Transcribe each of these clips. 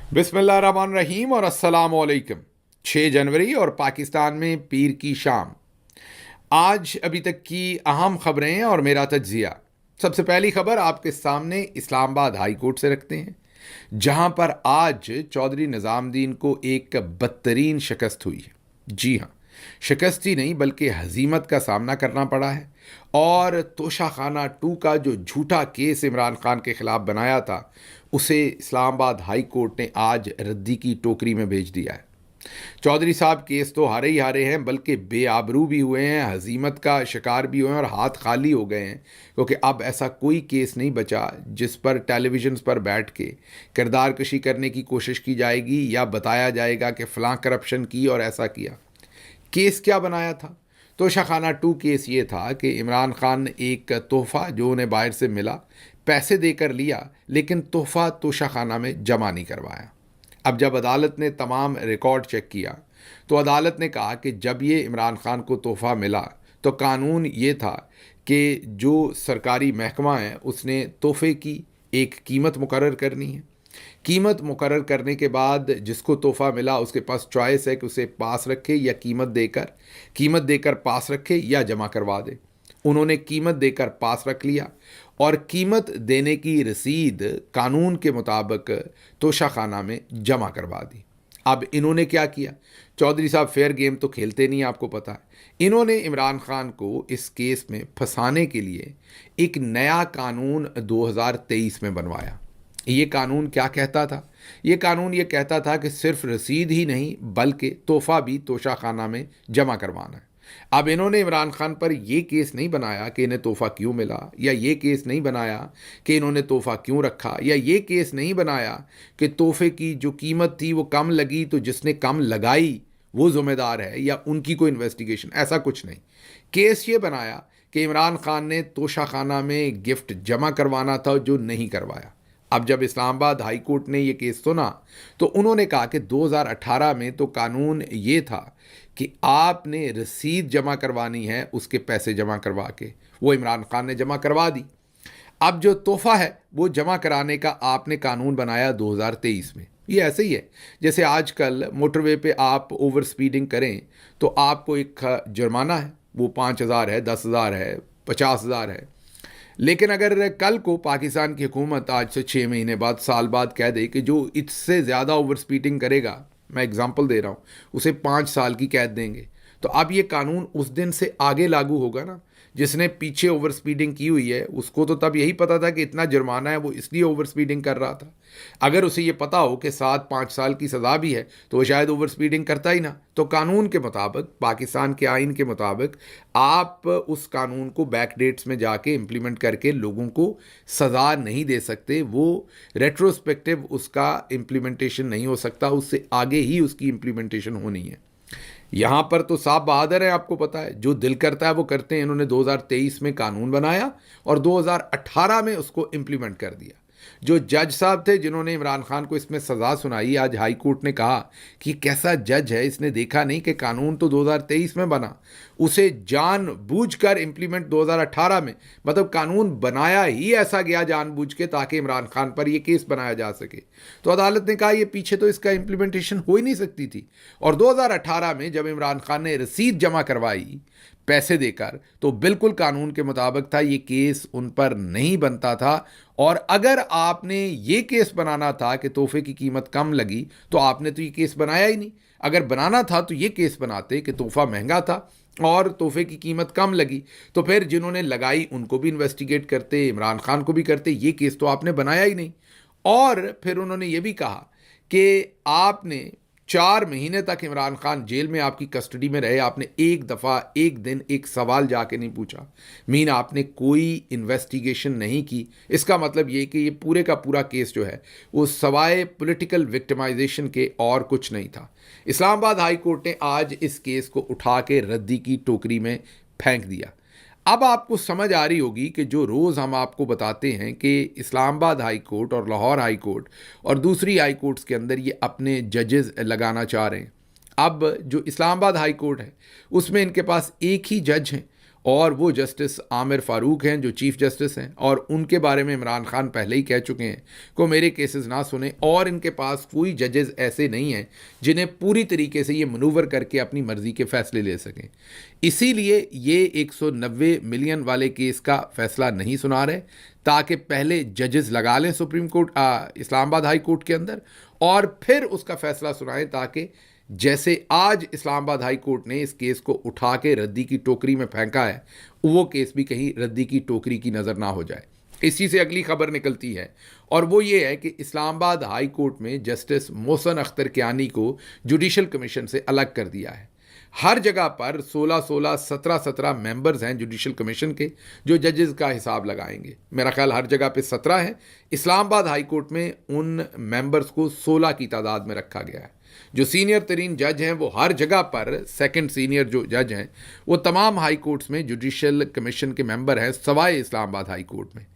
बिस्मिल्लाहिर्रहमानिर्रहीम और अस्सलामुअलैकुम। 6 जनवरी और पाकिस्तान में पीर की शाम। आज अभी तक की अहम खबरें और मेरा तज्जिया। सबसे पहली खबर आपके सामने इस्लामाबाद हाई कोर्ट से रखते हैं, जहां पर आज चौधरी निज़ामुद्दीन को एक बदतरीन शिकस्त हुई है। जी हाँ, शिकस्त ही नहीं बल्कि हजीमत का सामना करना पड़ा है। और तोशाखाना 2 का जो झूठा केस इमरान खान के खिलाफ बनाया था, उसे इस्लामाबाद हाई कोर्ट ने आज रद्दी की टोकरी में भेज दिया है। चौधरी साहब केस तो हारे ही हारे हैं, बल्कि बेआबरू भी हुए हैं, हजीमत का शिकार भी हुए हैं और हाथ खाली हो गए हैं, क्योंकि अब ऐसा कोई केस नहीं बचा जिस पर टेलीविजन पर बैठ के किरदार कशी करने की कोशिश की जाएगी या बताया जाएगा कि फ़लाँ करप्शन की और ऐसा किया। केस क्या बनाया था? तोशाखाना 2 केस ये था कि इमरान खान ने एक तोहफ़ा जो उन्हें बाहर से मिला पैसे देकर लिया, लेकिन तोहफ़ा तोशाखाना में जमा नहीं करवाया। अब जब अदालत ने तमाम रिकॉर्ड चेक किया तो अदालत ने कहा कि जब ये इमरान खान को तोहफ़ा मिला तो कानून ये था कि जो सरकारी महकमा है उसने तोहफ़े की एक कीमत मुकर्रर करनी है। कीमत मुकर्रर करने के बाद जिसको तोहफ़ा मिला उसके पास चॉइस है कि उसे पास रखे या कीमत देकर पास रखे या जमा करवा दे। उन्होंने कीमत देकर पास रख लिया और कीमत देने की रसीद कानून के मुताबिक तोशाखाना में जमा करवा दी। अब इन्होंने क्या किया? चौधरी साहब फेयर गेम तो खेलते नहीं, आपको पता है। इन्होंने इमरान खान को इस केस में फंसाने के लिए एक नया कानून 2023 में बनवाया। ये कानून क्या कहता था? ये कानून ये कहता था कि सिर्फ रसीद ही नहीं बल्कि तोहफ़ा भी तोशाखाना में जमा करवाना है। अब इन्होंने इमरान खान पर यह केस नहीं बनाया कि इन्हें तोहफ़ा क्यों मिला, या ये केस नहीं बनाया कि इन्होंने तोहफ़ा क्यों रखा, या ये केस नहीं बनाया कि तोहफ़े की जो कीमत थी वो कम लगी तो जिसने कम लगाई वो ज़िम्मेदार है या उनकी कोई इन्वेस्टिगेशन। ऐसा कुछ नहीं। केस ये बनाया कि इमरान खान ने तोशाखाना में गिफ्ट जमा करवाना था जो नहीं करवाया। अब जब इस्लामाबाद हाई कोर्ट ने ये केस सुना तो उन्होंने कहा कि 2018 में तो कानून ये था कि आपने रसीद जमा करवानी है, उसके पैसे जमा करवा के। वो इमरान खान ने जमा करवा दी। अब जो तोहफ़ा है वो जमा कराने का आपने कानून बनाया 2023 में। ये ऐसे ही है जैसे आजकल मोटरवे पे आप ओवर स्पीडिंग करें तो आपको एक जुर्माना है, वो 5,000 है, 10,000 है, 50,000 है। लेकिन अगर कल को पाकिस्तान की हुकूमत आज से 6 महीने बाद, साल बाद कह दे कि जो इससे ज़्यादा ओवर स्पीडिंग करेगा, मैं एग्जांपल दे रहा हूँ, उसे 5 साल की कैद देंगे, तो अब ये कानून उस दिन से आगे लागू होगा ना। जिसने पीछे ओवर स्पीडिंग की हुई है उसको तो तब यही पता था कि इतना जुर्माना है, वो इसलिए ओवर स्पीडिंग कर रहा था। अगर उसे ये पता हो कि 7-5 साल की सज़ा भी है तो वो शायद ओवर स्पीडिंग करता ही ना। तो कानून के मुताबिक, पाकिस्तान के आइन के मुताबिक, आप उस कानून को बैक डेट्स में जाके इम्प्लीमेंट करके लोगों को सज़ा नहीं दे सकते। वो रेट्रोस्पेक्टिव उसका इम्प्लीमेंटेशन नहीं हो सकता, उससे आगे ही उसकी इम्प्लीमेंटेशन होनी है। यहाँ पर तो साहब बहादुर है, आपको पता है, जो दिल करता है वो करते हैं। इन्होंने 2023 में कानून बनाया और 2018 में उसको इम्प्लीमेंट कर दिया। जो जज साहब थे जिन्होंने इमरान खान को इसमें सज़ा सुनाई, आज हाई कोर्ट ने कहा कि कैसा जज है, इसने देखा नहीं कि कानून तो 2023 में बना, उसे जानबूझकर इम्प्लीमेंट 2018 में, मतलब कानून बनाया ही ऐसा गया जानबूझ के ताकि इमरान खान पर यह केस बनाया जा सके। तो अदालत ने कहा ये पीछे तो इसका इम्प्लीमेंटेशन हो ही नहीं सकती थी। और 2018 में जब इमरान खान ने रसीद जमा करवाई पैसे देकर तो बिल्कुल कानून के मुताबिक था, ये केस उन पर नहीं बनता था। और अगर आपने ये केस बनाना था कि तोहफे की कीमत कम लगी तो आपने तो ये केस बनाया ही नहीं। अगर बनाना था तो ये केस बनाते कि तोहफा महंगा था और तोहफे की कीमत कम लगी, तो फिर जिन्होंने लगाई उनको भी इन्वेस्टिगेट करते, इमरान खान को भी करते। ये केस तो आपने बनाया ही नहीं। और फिर उन्होंने ये भी कहा कि आपने 4 महीने तक इमरान खान जेल में आपकी कस्टडी में रहे, आपने एक दफ़ा, एक दिन, एक सवाल जाके नहीं पूछा। मीन आपने कोई इन्वेस्टिगेशन नहीं की। इसका मतलब ये कि ये पूरे का पूरा केस जो है वो सवाए पॉलिटिकल विक्टिमाइजेशन के और कुछ नहीं था। इस्लामाबाद हाई कोर्ट ने आज इस केस को उठा के रद्दी की टोकरी में फेंक दिया। अब आपको समझ आ रही होगी कि जो रोज़ हम आपको बताते हैं कि इस्लामाबाद हाई कोर्ट और लाहौर हाई कोर्ट और दूसरी हाई कोर्ट्स के अंदर ये अपने जजेस लगाना चाह रहे हैं। अब जो इस्लामाबाद हाई कोर्ट है उसमें इनके पास एक ही जज हैं और वो जस्टिस आमिर फ़ारूक हैं जो चीफ़ जस्टिस हैं, और उनके बारे में इमरान खान पहले ही कह चुके हैं को मेरे केसेस ना सुने, और इनके पास कोई जजेस ऐसे नहीं हैं जिन्हें पूरी तरीके से ये मनूवर करके अपनी मर्ज़ी के फ़ैसले ले सकें। इसीलिए ये 190 मिलियन वाले केस का फ़ैसला नहीं सुना रहे, ताकि पहले जजेस लगा लें supreme court Islamabad high court के अंदर, और फिर उसका फ़ैसला सुनाएं, ताकि जैसे आज इस्लामाबाद हाई कोर्ट ने इस केस को उठा के रद्दी की टोकरी में फेंका है, वो केस भी कहीं रद्दी की टोकरी की नज़र ना हो जाए। इसी से अगली खबर निकलती है, और वो ये है कि इस्लामाबाद हाई कोर्ट में जस्टिस मोहसिन अख्तर कियानी को जुडिशल कमीशन से अलग कर दिया है। हर जगह पर 16-16, 17-17 मेंबर्स हैं जुडिशल कमीशन के जो जजेस का हिसाब लगाएंगे। मेरा ख्याल हर जगह पे 17 हैं। इस्लामाबाद हाई कोर्ट में उन मेंबर्स को 16 की तादाद में रखा गया है। जो सीनियर तरीन जज हैं वो हर जगह पर, सेकंड सीनियर जो जज हैं वो तमाम हाई कोर्ट्स में जुडिशल कमीशन के मेंबर हैं, सवाए इस्लामाबाद हाई कोर्ट में।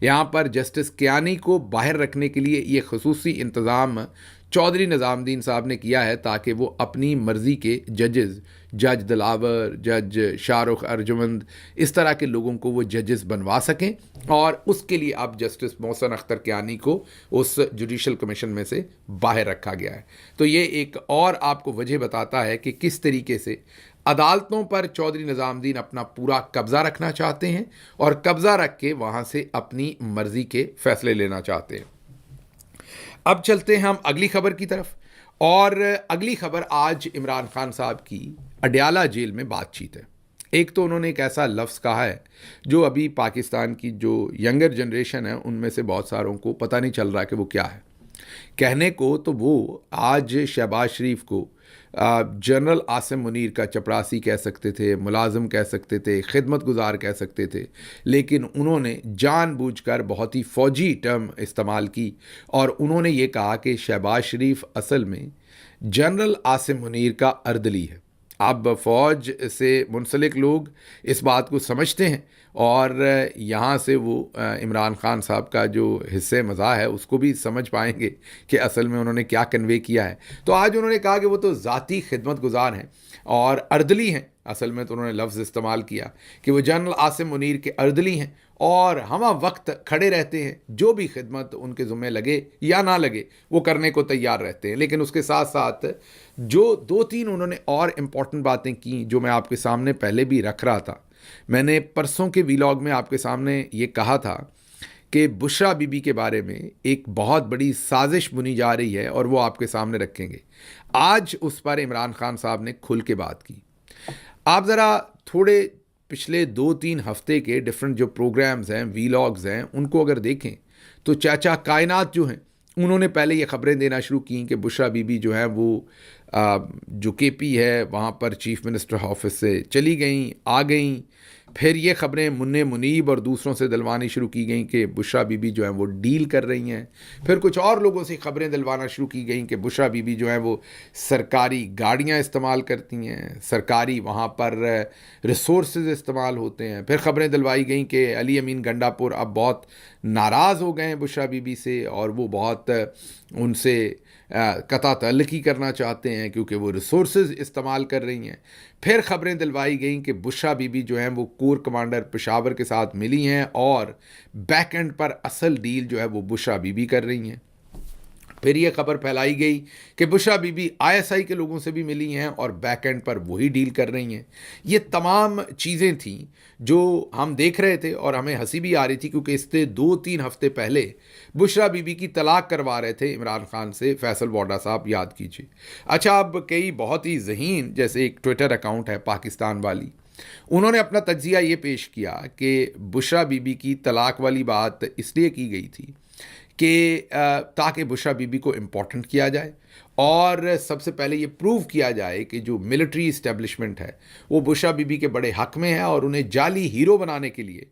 यहाँ पर जस्टिस कियानी को बाहर रखने के लिए ये खसूसी इंतज़ाम चौधरी निज़ामुद्दीन साहब ने किया है, ताकि वो अपनी मर्ज़ी के जजेस, जज दिलावर, जज शाहरुख अर्जुमंद, इस तरह के लोगों को वो जजेस बनवा सकें, और उसके लिए अब जस्टिस मोहसिन अख्तर कियानी को उस जुडिशल कमीशन में से बाहर रखा गया है। तो ये एक और आपको वजह बताता है कि किस तरीके से अदालतों पर चौधरी निज़ामुद्दीन अपना पूरा कब्ज़ा रखना चाहते हैं, और कब्ज़ा रख के वहाँ से अपनी मर्ज़ी के फ़ैसले लेना चाहते हैं। अब चलते हैं हम अगली खबर की तरफ, और अगली खबर आज इमरान खान साहब की अडयाला जेल में बातचीत है। एक तो उन्होंने एक ऐसा लफ्ज़ कहा है जो अभी पाकिस्तान की जो यंगर जनरेशन है उनमें से बहुत सारों को पता नहीं चल रहा कि वो क्या है। कहने को तो वो आज शहबाज शरीफ को जनरल आसिम मुनीर का चपरासी कह सकते थे, मुलाजिम कह सकते थे, खिदमत गुजार कह सकते थे, लेकिन उन्होंने जानबूझकर बहुत ही फ़ौजी टर्म इस्तेमाल की, और उन्होंने ये कहा कि शहबाज शरीफ असल में जनरल आसिम मुनीर का अर्दली है। अब फ़ौज से मुंसलिक लोग इस बात को समझते हैं, और यहाँ से वो इमरान खान साहब का जो हिस्से मज़ा है उसको भी समझ पाएंगे कि असल में उन्होंने क्या कन्वे किया है। तो आज उन्होंने कहा कि वो तो ज़ाती खिदमत गुजार हैं और अर्दली हैं। असल में तो उन्होंने लफ्ज़ इस्तेमाल किया कि वो जनरल आसिम मुनीर के अर्दली हैं, और हम वक्त खड़े रहते हैं, जो भी खिदमत उनके ज़ुम्मे लगे या ना लगे वो करने को तैयार रहते हैं। लेकिन उसके साथ साथ जो 2-3 उन्होंने और इम्पॉर्टेंट बातें की जो मैं आपके सामने पहले भी रख रहा था। मैंने परसों के वीलॉग में आपके सामने ये कहा था कि बुशरा बीबी के बारे में एक बहुत बड़ी साजिश बुनी जा रही है, और वो आपके सामने रखेंगे। आज उस पर इमरान खान साहब ने खुल के बात की। आप ज़रा थोड़े पिछले 2-3 हफ्ते के डिफरेंट जो प्रोग्राम्स हैं, वीलॉग्स हैं, उनको अगर देखें तो चाचा कायनात जो हैं उन्होंने पहले ये ख़बरें देना शुरू की कि बुशरा बीबी जो है वो जो केपी है वहाँ पर चीफ़ मिनिस्टर ऑफिस से चली गई, आ गई। फिर ये ख़बरें मुन्ने मुनीब और दूसरों से दिलवानी शुरू की गई कि बुशरा बीबी जो है वो डील कर रही हैं। फिर कुछ और लोगों से ख़बरें दिलवाना शुरू की गई कि बुशरा बीबी जो है वो सरकारी गाड़ियाँ इस्तेमाल करती हैं, सरकारी वहाँ पर रिसोर्सेज इस्तेमाल होते हैं। फिर ख़बरें दिलवाई गई कि अली अमीन गंडापुर अब बहुत नाराज़ हो गए हैं बुशरा बीबी से, और वो बहुत उनसे कता तल्लकी करना चाहते हैं क्योंकि वो रिसोर्सेज इस्तेमाल कर रही हैं। फिर ख़बरें दिलवाई गई कि बुशरा बीबी जो हैं वो कोर कमांडर पेशावर के साथ मिली हैं, और बैक एंड पर असल डील जो है वो बुशरा बीबी कर रही हैं। फिर ये खबर फैलाई गई कि बुशरा बीबी आईएसआई के लोगों से भी मिली हैं और बैक एंड पर वही डील कर रही हैं। ये तमाम चीज़ें थीं जो हम देख रहे थे, और हमें हंसी भी आ रही थी क्योंकि इससे 2-3 हफ्ते पहले बुशरा बीबी की तलाक करवा रहे थे इमरान खान से फैसल वाडा साहब, याद कीजिए। अच्छा, अब कई बहुत ही ज़हीन, जैसे एक ट्विटर अकाउंट है पाकिस्तान वाली, उन्होंने अपना तज्जिया ये पेश किया कि बुशरा बीबी की तलाक वाली बात इसलिए की गई थी कि ताकि बुशरा बीबी को इम्पोर्टेंट किया जाए, और सबसे पहले ये प्रूव किया जाए कि जो मिलिट्री इस्टेब्लिशमेंट है वो बुशरा बीबी के बड़े हक़ में है, और उन्हें जाली हीरो बनाने के लिए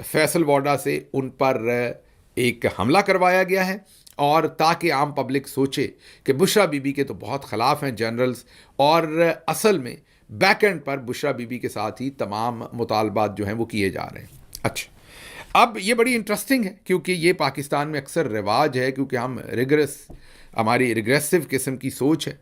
फैसल वाडा से उन पर एक हमला करवाया गया है, और ताकि आम पब्लिक सोचे कि बुशरा बीबी के तो बहुत ख़िलाफ़ हैं जनरल्स, और असल में बैक एंड पर बुशरा बीबी के साथ ही तमाम मुतालबात जो हैं वो किए जा रहे हैं। अच्छा, अब ये बड़ी इंटरेस्टिंग है क्योंकि ये पाकिस्तान में अक्सर रिवाज है, क्योंकि हम हमारी रिग्रेसिव किस्म की सोच है,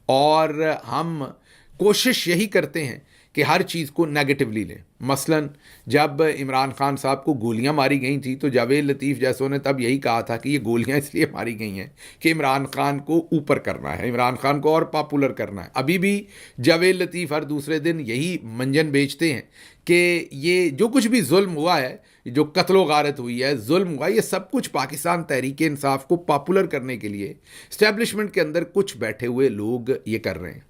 और हम कोशिश यही करते हैं कि हर चीज़ को नेगेटिवली लें। मसलन जब इमरान खान साहब को गोलियां मारी गई थी तो जावेद लतीफ़ जैसों ने तब यही कहा था कि ये गोलियां इसलिए मारी गई हैं कि इमरान खान को ऊपर करना है, इमरान खान को और पॉपुलर करना है। अभी भी जावेद लतीफ़ हर दूसरे दिन यही मंजन बेचते हैं कि ये जो कुछ भी जुल्म हुआ है, जो कत्लो गारत हुई है, जुल्म हुआ, ये सब कुछ पाकिस्तान तहरीक इंसाफ को पॉपुलर करने के लिए इस्टेब्लिशमेंट के अंदर कुछ बैठे हुए लोग ये कर रहे हैं।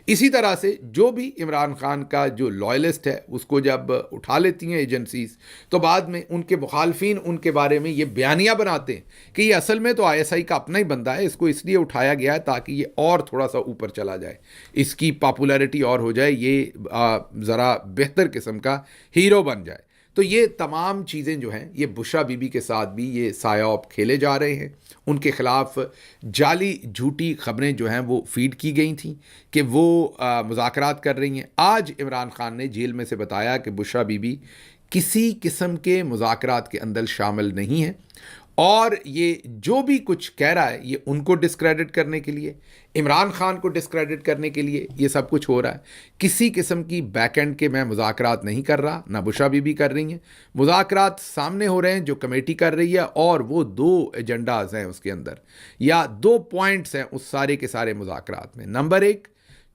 इसी तरह से जो भी इमरान खान का जो लॉयलिस्ट है उसको जब उठा लेती हैं एजेंसीज, तो बाद में उनके मुखालफिन उनके बारे में ये बयानियाँ बनाते हैं कि ये असल में तो ISI का अपना ही बंदा है, इसको इसलिए उठाया गया है ताकि ये और थोड़ा सा ऊपर चला जाए, इसकी पॉपुलैरिटी और हो जाए, ये ज़रा बेहतर किस्म का हीरो बन जाए। तो ये तमाम चीज़ें जो हैं ये बुशरा बीबी के साथ भी ये सायाब खेले जा रहे हैं। उनके ख़िलाफ़ जाली झूठी खबरें जो हैं वो फीड की गई थी कि वो मुज़ाकरात कर रही हैं। आज इमरान खान ने जेल में से बताया कि बुशरा बीबी किसी किस्म के मुज़ाकरात के अंदर शामिल नहीं है और ये जो भी कुछ कह रहा है ये उनको डिस्क्रेडिट करने के लिए, इमरान खान को डिस्क्रेडिट करने के लिए ये सब कुछ हो रहा है। किसी किस्म की बैक एंड के मैं मुज़ाकरात नहीं कर रहा, ना बुशरा बीबी कर रही हैं। मुज़ाकरात सामने हो रहे हैं जो कमेटी कर रही है और वो 2 एजेंडाज हैं उसके अंदर, या 2 पॉइंट्स हैं उस सारे के सारे मुज़ाकरात में। नंबर 1,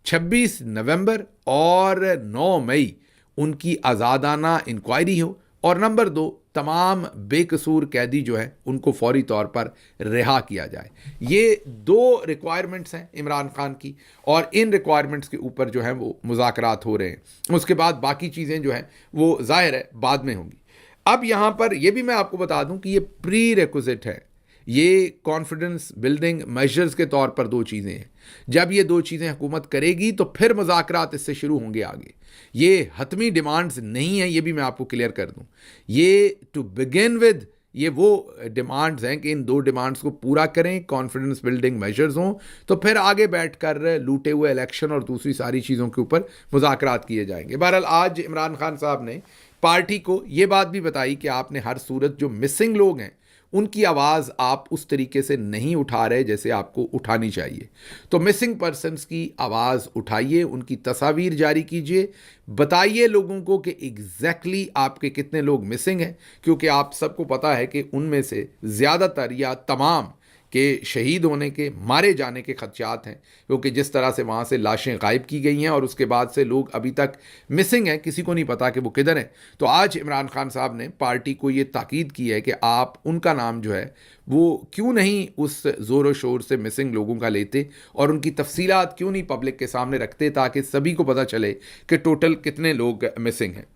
26 नवंबर और 9 मई उनकी आज़ादाना इंक्वायरी हो, और नंबर 2, तमाम बेकसूर कैदी जो है उनको फौरी तौर पर रिहा किया जाए। ये 2 रिक्वायरमेंट्स हैं इमरान खान की, और इन रिक्वायरमेंट्स के ऊपर जो है वो मुज़ाकरात हो रहे हैं। उसके बाद बाकी चीज़ें जो हैं वो ज़ाहिर है बाद में होंगी। अब यहाँ पर यह भी मैं आपको बता दूं कि ये प्री रिक्विजिट है, ये कॉन्फिडेंस बिल्डिंग मेजर्स के तौर पर 2 चीज़ें हैं। जब ये 2 चीज़ें हुकूमत करेगी तो फिर मुज़ाकरात इससे शुरू होंगे आगे। ये हतमी डिमांड्स नहीं है, ये भी मैं आपको क्लियर कर दूं। ये टू बिगिन विद ये वो डिमांड्स हैं कि इन 2 डिमांड्स को पूरा करें, कॉन्फिडेंस बिल्डिंग मेजर्स हों, तो फिर आगे बैठकर लूटे हुए इलेक्शन और दूसरी सारी चीज़ों के ऊपर मुज़ाकरात किए जाएंगे। बहरहाल आज इमरान खान साहब ने पार्टी को ये बात भी बताई कि आपने हर सूरत जो मिसिंग लोग हैं उनकी आवाज़ आप उस तरीके से नहीं उठा रहे जैसे आपको उठानी चाहिए। तो मिसिंग पर्सनस की आवाज़ उठाइए, उनकी तस्वीर जारी कीजिए, बताइए लोगों को कि एग्जैक्टली आपके कितने लोग मिसिंग हैं, क्योंकि आप सबको पता है कि उनमें से ज़्यादातर या तमाम के शहीद होने के, मारे जाने के खदशात हैं, क्योंकि जिस तरह से वहाँ से लाशें गायब की गई हैं और उसके बाद से लोग अभी तक मिसिंग हैं, किसी को नहीं पता कि वो किधर हैं। तो आज इमरान खान साहब ने पार्टी को ये ताकीद की है कि आप उनका नाम जो है वो क्यों नहीं उस ज़ोर शोर से मिसिंग लोगों का लेते और उनकी तफसीलात क्यों नहीं पब्लिक के सामने रखते, ताकि सभी को पता चले कि टोटल कितने लोग मिसिंग हैं।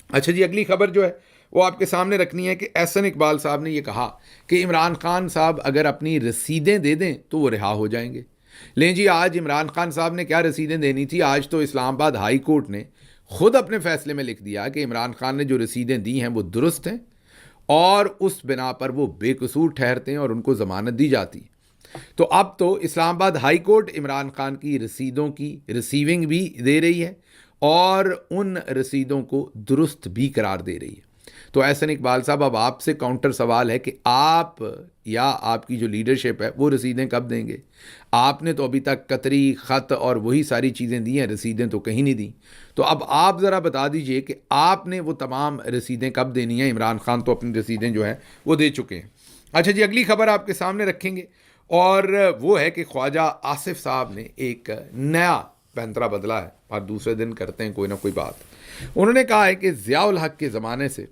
अच्छा जी, अगली खबर जो है वो आपके सामने रखनी है कि एहसन इकबाल साहब ने यह कहा कि इमरान खान साहब अगर अपनी रसीदें दे दें तो वो रिहा हो जाएंगे। लें जी, आज इमरान खान साहब ने क्या रसीदें देनी थी, आज तो इस्लामाबाद हाई कोर्ट ने खुद अपने फैसले में लिख दिया कि इमरान खान ने जो रसीदें दी हैं वो दुरुस्त हैं और उस बिना पर वो बेकसूर ठहरते हैं और उनको ज़मानत दी जाती। तो अब तो इस्लामाबाद हाई कोर्ट इमरान खान की रसीदों की रिसीविंग भी दे रही है और उन रसीदों को दुरुस्त भी करार दे रही है। तो एहसन इकबाल साहब, अब आपसे काउंटर सवाल है कि आप या आपकी जो लीडरशिप है वो रसीदें कब देंगे? आपने तो अभी तक कतरी ख़त और वही सारी चीज़ें दी हैं, रसीदें तो कहीं नहीं दी। तो अब आप ज़रा बता दीजिए कि आपने वो तमाम रसीदें कब देनी हैं। इमरान खान तो अपनी रसीदें जो हैं वो दे चुके हैं। अच्छा जी, अगली खबर आपके सामने रखेंगे और वो है कि ख्वाजा आसिफ साहब ने एक नया पैंतरा बदला है और दूसरे दिन करते हैं कोई ना कोई बात। उन्होंने कहा है कि ज़ियाउल हक के ज़माने से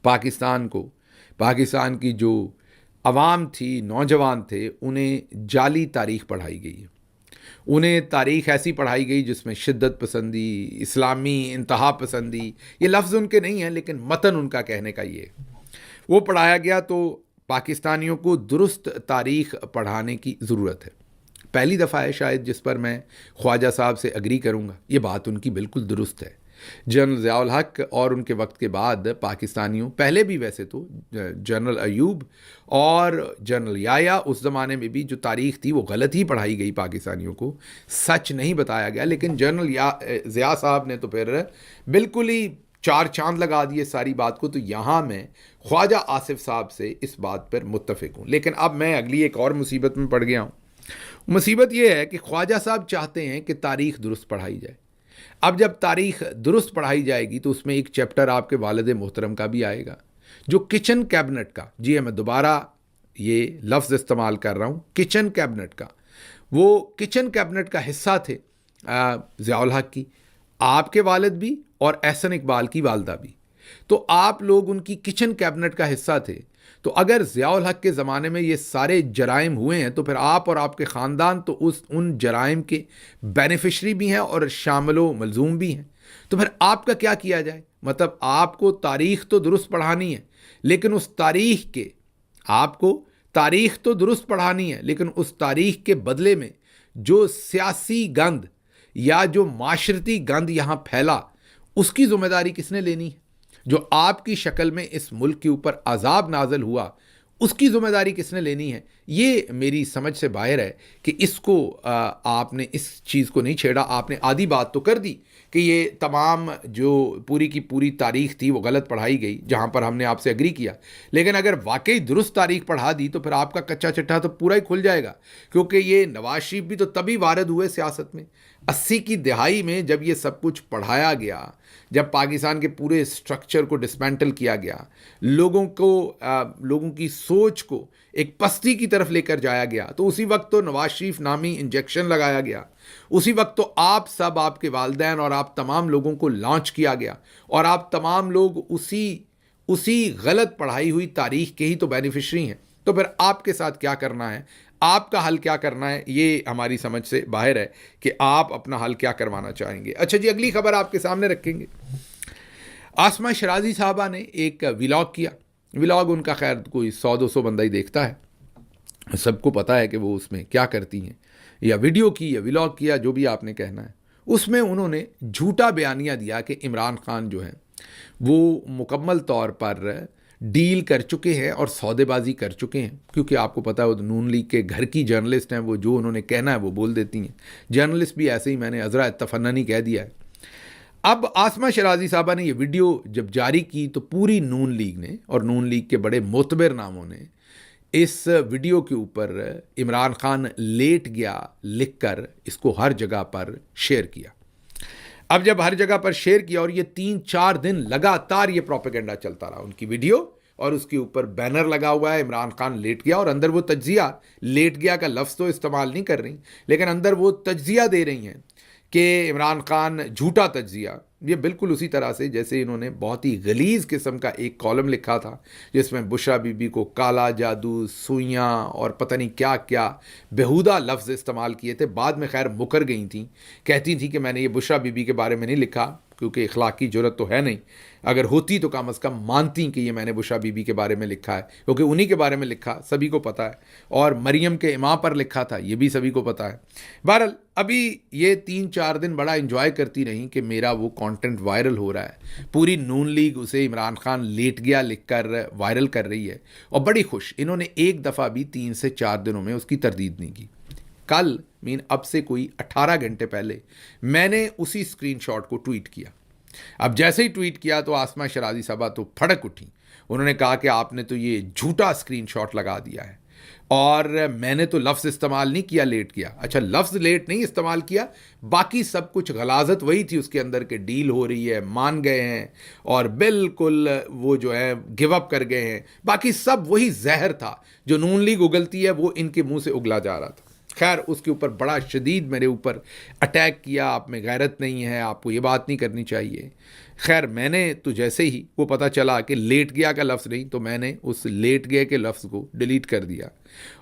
पाकिस्तान को, पाकिस्तान की जो अवाम थी, नौजवान थे, उन्हें जाली तारीख़ पढ़ाई गई है। उन्हें तारीख़ ऐसी पढ़ाई गई जिसमें शिद्दत पसंदी, इस्लामी इंतहा पसंदी, ये लफ्ज़ उनके नहीं हैं लेकिन मतन उनका कहने का ये वो पढ़ाया गया। तो पाकिस्तानियों को दुरुस्त तारीख़ पढ़ाने की ज़रूरत है। पहली दफ़ा है शायद जिस पर मैं ख्वाजा साहब से अग्री करूँगा, ये बात उनकी बिल्कुल दुरुस्त है। जनरल ज़ियाउल हक और उनके वक्त के बाद पाकिस्तानियों, पहले भी वैसे तो जनरल अयूब और जनरल याया, उस ज़माने में भी जो तारीख़ थी वो गलत ही पढ़ाई गई, पाकिस्तानियों को सच नहीं बताया गया। लेकिन जनरल ज़िया साहब ने तो फिर बिल्कुल ही 4 चांद लगा दिए सारी बात को। तो यहाँ मैं ख्वाजा आसिफ साहब से इस बात पर मुत्तफ़िक हूँ। लेकिन अब मैं अगली एक और मुसीबत में पड़ गया हूँ। मुसीबत ये है कि ख्वाजा साहब चाहते हैं कि तारीख़ दुरुस्त पढ़ाई जाए, अब जब तारीख दुरुस्त पढ़ाई जाएगी तो उसमें एक चैप्टर आपके वालिद मोहतरम का भी आएगा, जो किचन कैबिनेट का, जी मैं दोबारा ये लफ्ज़ इस्तेमाल कर रहा हूँ, किचन कैबिनेट का, वो किचन कैबिनेट का हिस्सा थे ज़ियाउल हक की, आपके वालिद भी और एहसन इकबाल की वालदा भी। तो आप लोग उनकी किचन कैबिनेट का हिस्सा थे। तो अगर ज़ियाउल हक के ज़माने में ये सारे जराइम हुए हैं तो फिर आप और आपके ख़ानदान तो उन जराइम के बेनिफिशरी भी हैं और शामिलो मलजूम भी हैं। तो फिर आपका क्या किया जाए? मतलब आपको तारीख़ तो दुरुस्त पढ़ानी है, लेकिन उस तारीख़ के आपको तारीख़ तो दुरुस्त पढ़ानी है, लेकिन उस तारीख़ के बदले में जो सियासी गंद या जो माशरती गंद यहाँ फैला, उसकी ज़िम्मेदारी किसने लेनी है? जो आपकी शक्ल में इस मुल्क के ऊपर अजाब नाजल हुआ, उसकी ज़िम्मेदारी किसने लेनी है? ये मेरी समझ से बाहर है कि इसको आपने इस चीज़ को नहीं छेड़ा। आपने आधी बात तो कर दी कि ये तमाम जो पूरी की पूरी तारीख़ थी वो गलत पढ़ाई गई, जहाँ पर हमने आपसे एग्री किया। लेकिन अगर वाकई दुरुस्त तारीख़ पढ़ा दी तो फिर आपका कच्चा चिट्ठा तो पूरा ही खुल जाएगा, क्योंकि ये नवाज शरीफ भी तो तभी वारद हुए सियासत में 80 की दिहाई में, जब ये सब कुछ पढ़ाया गया, जब पाकिस्तान के पूरे स्ट्रक्चर को डिसमेंटल किया गया, लोगों की सोच को एक पस्ती की तरफ लेकर जाया गया, तो उसी वक्त तो नवाज शरीफ नामी इंजेक्शन लगाया गया, उसी वक्त तो आप सब, आपके वालिदैन और आप तमाम लोगों को लॉन्च किया गया, और आप तमाम लोग उसी गलत पढ़ाई हुई तारीख के ही तो बेनिफिशरी हैं। तो फिर आपके साथ क्या करना है, आपका हल क्या करना है, ये हमारी समझ से बाहर है कि आप अपना हल क्या करवाना चाहेंगे। अच्छा जी, अगली खबर आपके सामने रखेंगे। आसमा शराजी साहबा ने एक व्लॉग किया। व्लॉग उनका खैर कोई 100-200 बंदा ही देखता है, सबको पता है कि वो उसमें क्या करती हैं, या वीडियो की या व्लॉग किया, जो भी आपने कहना है। उसमें उन्होंने झूठा बयानिया दिया कि इमरान खान जो है वो मुकम्मल तौर पर डील कर चुके हैं और सौदेबाजी कर चुके हैं, क्योंकि आपको पता है वो नून लीग के घर की जर्नलिस्ट हैं, वो जो उन्होंने कहना है वो बोल देती हैं। जर्नलिस्ट भी ऐसे ही, मैंने अजरा तफन्ननी कह दिया है। अब आसमा शराजी साहबा ने ये वीडियो जब जारी की तो पूरी नून लीग ने और नून लीग के बड़े मोतबर नामों ने इस वीडियो के ऊपर इमरान खान लेट गया लिखकर इसको हर जगह पर शेयर किया। अब जब हर जगह पर शेयर किया और ये 3-4 दिन लगातार ये प्रोपेगेंडा चलता रहा, उनकी वीडियो और उसके ऊपर बैनर लगा हुआ है इमरान खान लेट गया, और अंदर वो तज्जिया, लेट गया का लफ्ज़ तो इस्तेमाल नहीं कर रही, लेकिन अंदर वो तज्जिया दे रही हैं कि इमरान खान झूठा तज्जिया। ये बिल्कुल उसी तरह से जैसे इन्होंने बहुत ही गलीज़ किस्म का एक कॉलम लिखा था जिसमें बुशरा बीबी को काला जादू, सुइयाँ और पता नहीं क्या क्या बेहुदा लफ्ज़ इस्तेमाल किए थे। बाद में खैर मुकर गई थी, कहती थी कि मैंने ये बुशरा बीबी के बारे में नहीं लिखा, क्योंकि इखलाकी जुर्रत तो है नहीं, अगर होती तो कम अज़ कम मानती कि ये मैंने बुशरा बीबी के बारे में लिखा है, क्योंकि उन्हीं के बारे में लिखा, सभी को पता है, और मरियम के इमाम पर लिखा था, ये भी सभी को पता है। बहरहाल अभी ये 3-4 दिन बड़ा इन्जॉय करती रहीं कि मेरा वो कंटेंट वायरल हो रहा है, पूरी नून लीग उसे इमरान खान लेट गया लिखकर वायरल कर रही है, और बड़ी खुश। इन्होंने एक दफ़ा भी 3 से 4 दिनों में उसकी तरदीद नहीं की। कल अब से कोई 18 घंटे पहले मैंने उसी स्क्रीनशॉट को ट्वीट किया। अब जैसे ही ट्वीट किया तो आसमा शराजी साहबा तो फड़क उठी। उन्होंने कहा कि आपने तो ये झूठा स्क्रीनशॉट लगा दिया है, और मैंने तो लफ्ज़ इस्तेमाल नहीं किया लेट किया। अच्छा, लफ्ज़ लेट नहीं इस्तेमाल किया, बाकी सब कुछ गलाजत वही थी उसके अंदर के डील हो रही है, मान गए हैं और बिल्कुल वो जो है गिव अप कर गए हैं। बाकी सब वही जहर था जो नून लीग उगलती है, वो इनके मुंह से उगला जा रहा था। खैर उसके ऊपर बड़ा शदीद मेरे ऊपर अटैक किया, आप में गैरत नहीं है, आपको ये बात नहीं करनी चाहिए। खैर मैंने तो जैसे ही वो पता चला कि लेट गया का लफ्ज़ नहीं, तो मैंने उस लेट गए के लफ्ज़ को डिलीट कर दिया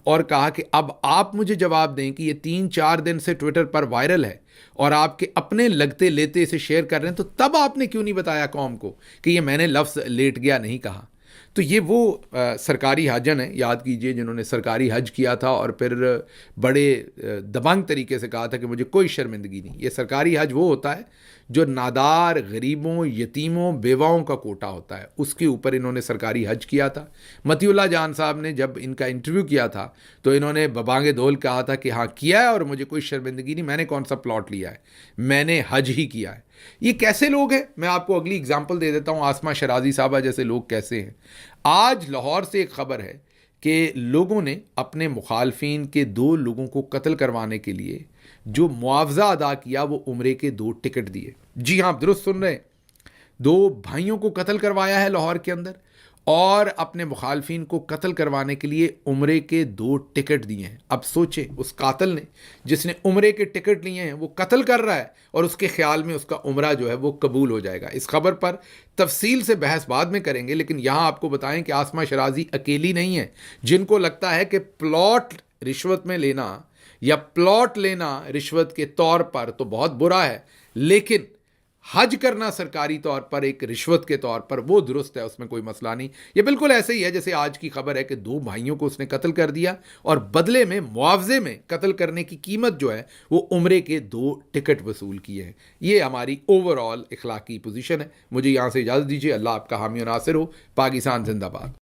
और कहा कि अब आप मुझे जवाब दें कि ये 3-4 दिन से ट्विटर पर वायरल है और आपके अपने लगते लेते इसे शेयर कर रहे हैं, तो तब आपने क्यों नहीं बताया कौम को कि ये मैंने लफ्ज़ लेट गया नहीं कहा। तो ये वो सरकारी हाजन है, याद कीजिए, जिन्होंने सरकारी हज किया था और फिर बड़े दबंग तरीके से कहा था कि मुझे कोई शर्मिंदगी नहीं। ये सरकारी हज वो होता है जो नादार, गरीबों, यतीमों, बेवाओं का कोटा होता है, उसके ऊपर इन्होंने सरकारी हज किया था। मतीउल्लाह जान साहब ने जब इनका इंटरव्यू किया था तो इन्होंने बबांगे धोल कहा था कि हाँ किया है और मुझे कोई शर्मिंदगी नहीं, मैंने कौन सा प्लॉट लिया है, मैंने हज ही किया है। ये कैसे लोग हैं, मैं आपको अगली एग्जाम्पल दे देता हूँ। आसमा शराजी साहबा जैसे लोग कैसे हैं। आज लाहौर से एक ख़बर है कि लोगों ने अपने मुखालफिन के 2 लोगों को कत्ल करवाने के लिए जो मुआवजा अदा किया वो उम्रे के 2 टिकट दिए। जी हाँ, आप दुरुस्त सुन रहे हैं, 2 भाइयों को कत्ल करवाया है लाहौर के अंदर और अपने मुखालफिन को कत्ल करवाने के लिए उम्रे के 2 टिकट दिए हैं। अब सोचें, उस कातिल ने, जिसने उम्रे के टिकट लिए हैं, वो कत्ल कर रहा है और उसके ख्याल में उसका उम्रा जो है वो कबूल हो जाएगा। इस खबर पर तफसील से बहस बाद में करेंगे, लेकिन यहाँ आपको बताएं कि आसमा शराजी अकेली नहीं है जिनको लगता है कि प्लॉट रिश्वत में लेना या प्लॉट लेना रिश्वत के तौर पर तो बहुत बुरा है, लेकिन हज करना सरकारी तौर पर एक रिश्वत के तौर पर वो दुरुस्त है, उसमें कोई मसला नहीं। ये बिल्कुल ऐसे ही है जैसे आज की खबर है कि 2 भाइयों को उसने कत्ल कर दिया और बदले में मुआवजे में कत्ल करने की कीमत जो है वो उम्रे के 2 टिकट वसूल किए हैं। ये हमारी ओवरऑल इखलाकी पोजीशन है। मुझे यहाँ से इजाज़त दीजिए। अल्लाह आपका हामी और नासिर हो। पाकिस्तान जिंदाबाद।